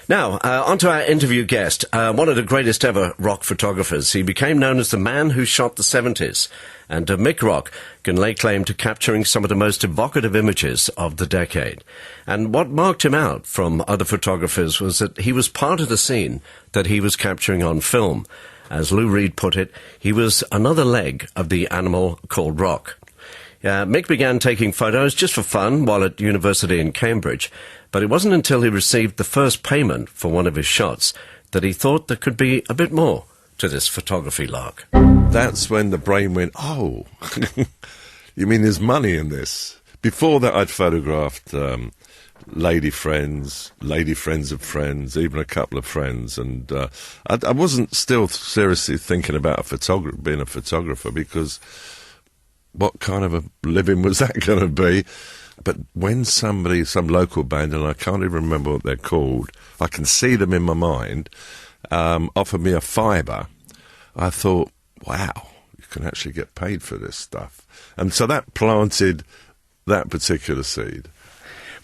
Now, on to our interview guest, one of the greatest ever rock photographers. He became known as the man who shot the 70s, and Mick Rock can lay claim to capturing some of the most evocative images of the decade. And what marked him out from other photographers was that he was part of the scene that he was capturing on film. As Lou Reed put it, he was another leg of the animal called rock. Mick began taking photos just for fun while at university in Cambridge, but it wasn't until he received the first payment for one of his shots that he thought there could be a bit more to this photography lark. That's when the brain went, oh, you mean there's money in this? Before that, I'd photographed lady friends of friends, even a couple of friends, and I wasn't still seriously thinking about being a photographer, because what kind of a living was that going to be? But when some local band, and I can't even remember what they're called, I can see them in my mind, offered me a fiver, I thought, wow, you can actually get paid for this stuff. And so that planted that particular seed.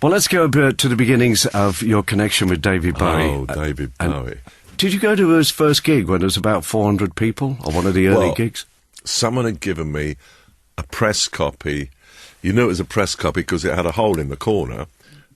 Well, let's go to the beginnings of your connection with David Bowie. Oh, David Bowie. Did you go to his first gig when there was about 400 people, or one of the early gigs? Someone had given me a press copy. You knew it was a press copy because it had a hole in the corner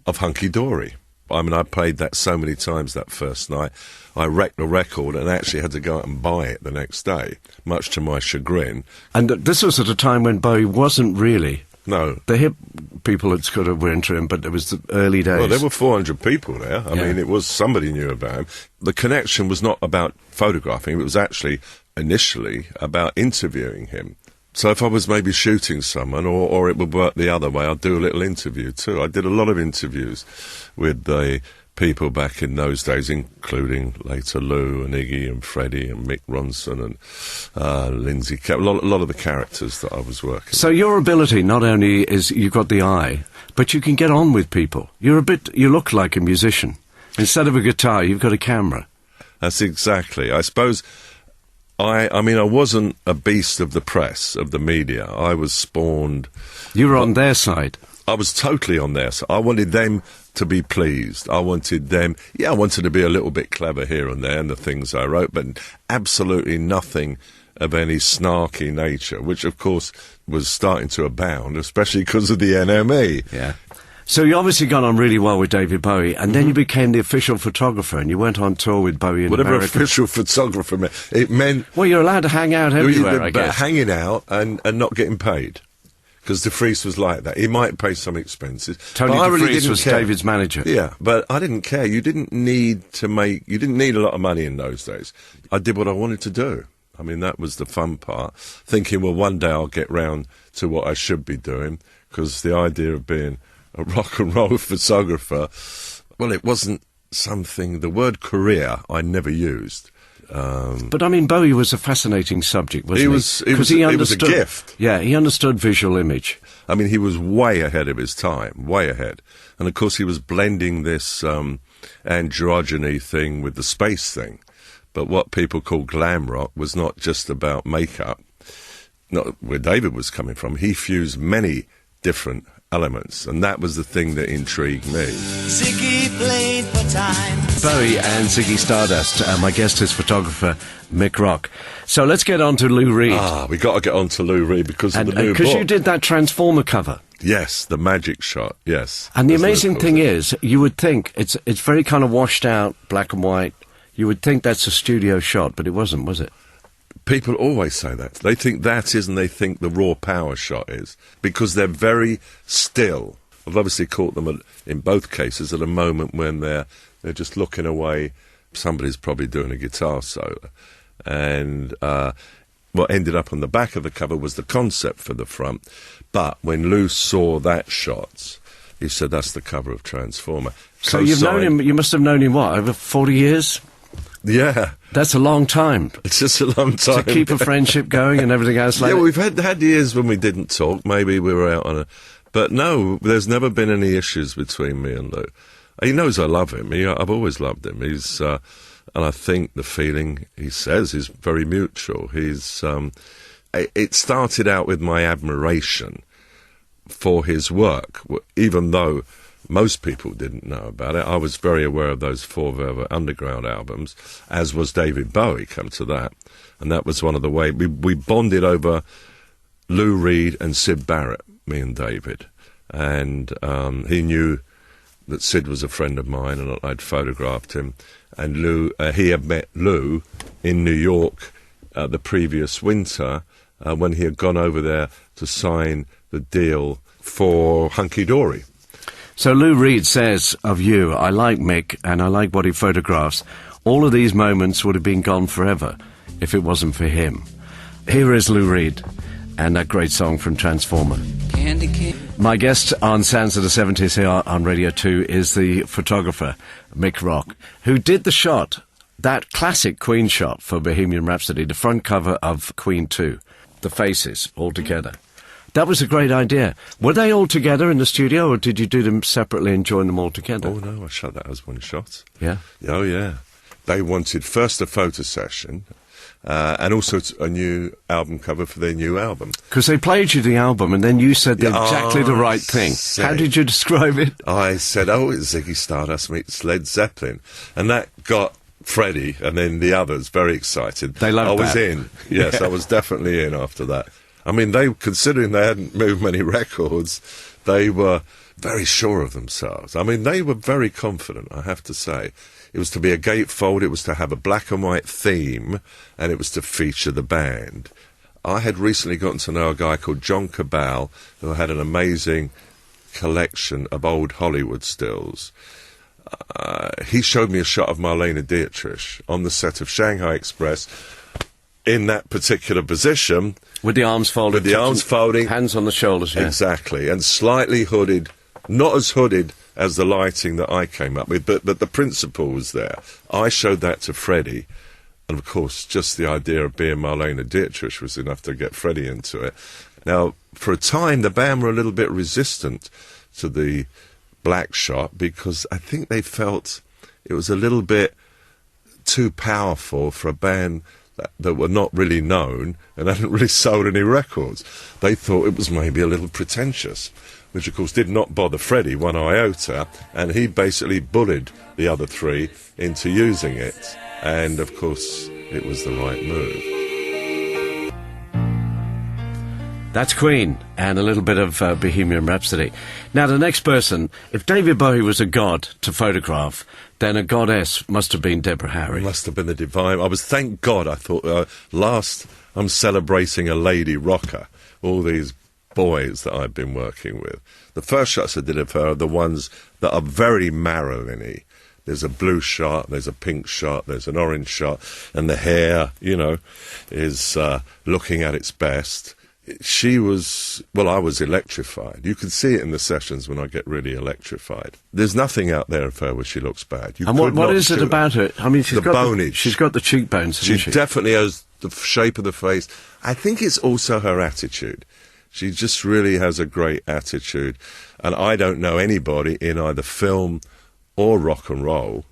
of Hunky Dory. I mean, I played that so many times that first night. I wrecked the record and actually had to go out and buy it the next day, much to my chagrin. And this was at a time when Bowie wasn't really... No. The hip people had sort of were into him, but it was the early days. Well, there were 400 people there. I mean, it was, somebody knew about him. The connection was not about photographing. It was actually, initially, about interviewing him. So if I was maybe shooting someone, or it would work the other way, I'd do a little interview too. I did a lot of interviews with the people back in those days, including later Lou and Iggy and Freddie and Mick Ronson and Lindsay Cap, a lot of the characters that I was working with. So your ability not only is you've got the eye, but you can get on with people. You look like a musician. Instead of a guitar, you've got a camera. That's exactly. I suppose... I mean, I wasn't a beast of the press, of the media. I was spawned... You were on their side. I was totally on their side. I wanted them to be pleased. I wanted them... Yeah, I wanted to be a little bit clever here and there in the things I wrote, but absolutely nothing of any snarky nature, which, of course, was starting to abound, especially because of the NME. Yeah. So you obviously got on really well with David Bowie, and then you became the official photographer, and you went on tour with Bowie in Whatever America. Official photographer meant. It meant... Well, you're allowed to hang out everywhere, I guess. But hanging out and not getting paid. Because De Vries was like that. He might pay some expenses. Tony De Vries was David's manager. Yeah, but I didn't care. You didn't need a lot of money in those days. I did what I wanted to do. I mean, that was the fun part. Thinking, well, one day I'll get round to what I should be doing, because the idea of being a rock and roll photographer, well, it wasn't something... The word career I never used. But, I mean, Bowie was a fascinating subject, wasn't he? It was a gift. Yeah, he understood visual image. I mean, he was way ahead of his time, way ahead. And, of course, he was blending this androgyny thing with the space thing. But what people call glam rock was not just about makeup. Not where David was coming from. He fused many different elements, and that was the thing that intrigued me. Ziggy played for time. Bowie and Ziggy Stardust. My guest is photographer Mick Rock. So let's get on to Lou Reed. We got to get on to Lou Reed because of the new book. Because you did that Transformer cover. Yes, the magic shot, yes. And the amazing thing is, you would think, it's very kind of washed out, black and white. You would think that's a studio shot, but it wasn't, was it? People always say that. They think that is, and they think the raw power shot is, because they're very still. I've obviously caught them in both cases at a moment when they're just looking away. Somebody's probably doing a guitar solo. And what ended up on the back of the cover was the concept for the front. But when Lou saw that shot, he said, that's the cover of Transformer. So you've known him, you must have known him, what, over 40 years? Yeah. That's a long time. It's just a long time. To keep a friendship going and everything else like that. Yeah, we've had years when we didn't talk. Maybe we were out on a... But no, there's never been any issues between me and Lou. He knows I love him. I've always loved him. He's... and I think the feeling he says is very mutual. He's... it started out with my admiration for his work, even though Most people didn't know about it. I was very aware of those 4 Velvet Underground albums, as was David Bowie, come to that. And that was one of the ways we bonded over Lou Reed and Sid Barrett, me and David. And he knew that Sid was a friend of mine and I'd photographed him. And he had met Lou in New York the previous winter when he had gone over there to sign the deal for Hunky Dory. So Lou Reed says of you, I like Mick and I like what he photographs. All of these moments would have been gone forever if it wasn't for him. Here is Lou Reed and that great song from Transformer. Candy cane. My guest on Sounds of the 70s here on Radio 2 is the photographer, Mick Rock, who did the shot, that classic Queen shot for Bohemian Rhapsody, the front cover of Queen 2, the faces all together. That was a great idea. Were they all together in the studio, or did you do them separately and join them all together? Oh, no, I shot that as one shot. Yeah? Oh, yeah. They wanted first a photo session, and also a new album cover for their new album. Because they played you the album, and then you said exactly the right thing. How did you describe it? I said, it's Ziggy Stardust meets Led Zeppelin. And that got Freddie and then the others very excited. They loved that. I was in. Yes, I was definitely in after that. I mean, considering they hadn't moved many records, they were very sure of themselves. I mean, they were very confident, I have to say. It was to be a gatefold, it was to have a black and white theme, and it was to feature the band. I had recently gotten to know a guy called John Cabal, who had an amazing collection of old Hollywood stills. He showed me a shot of Marlene Dietrich on the set of Shanghai Express in that particular position. With the arms folded. With the arms folding. Hands on the shoulders, yeah. Exactly, and slightly hooded, not as hooded as the lighting that I came up with, but the principle was there. I showed that to Freddie, and of course, just the idea of being Marlene Dietrich was enough to get Freddie into it. Now, for a time, the band were a little bit resistant to the black shot because I think they felt it was a little bit too powerful for a band that were not really known and hadn't really sold any records. They thought it was maybe a little pretentious, which of course did not bother Freddie one iota, and he basically bullied the other 3 into using it, and of course it was the right move. That's Queen, and a little bit of Bohemian Rhapsody. Now, the next person, if David Bowie was a god to photograph, then a goddess must have been Deborah Harry. Must have been the divine. Thank God, I thought, last I'm celebrating a lady rocker, all these boys that I've been working with. The first shots I did of her are the ones that are very Marilyn-y. There's a blue shot, there's a pink shot, there's an orange shot, and the hair, is looking at its best. I was electrified. You can see it in the sessions when I get really electrified. There's nothing out there of her where she looks bad. And what is it about her? I mean, she's got the cheekbones, hasn't she definitely has the shape of the face. I think it's also her attitude. She just really has a great attitude. And I don't know anybody in either film or rock and roll.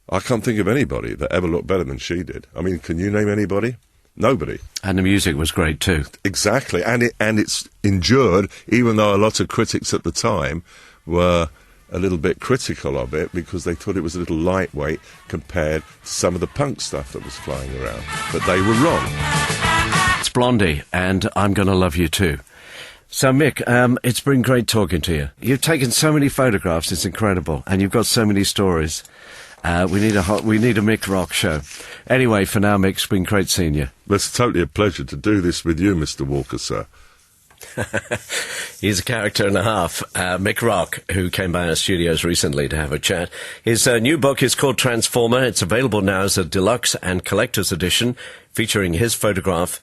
I can't think of anybody that ever looked better than she did. I mean, can you name anybody? Nobody. And the music was great too. Exactly, and it's endured, even though a lot of critics at the time were a little bit critical of it because they thought it was a little lightweight compared to some of the punk stuff that was flying around. But they were wrong. It's Blondie, and I'm Gonna Love You Too. So, Mick, it's been great talking to you. You've taken so many photographs, it's incredible, and you've got so many stories. We need a Mick Rock show. Anyway, for now, Mick, it's been great seeing you. It's totally a pleasure to do this with you, Mr. Walker, sir. He's a character and a half. Mick Rock, who came by our studios recently to have a chat. His new book is called Transformer. It's available now as a deluxe and collector's edition, featuring his photographs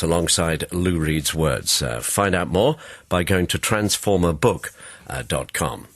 alongside Lou Reed's words. Find out more by going to transformerbook.com.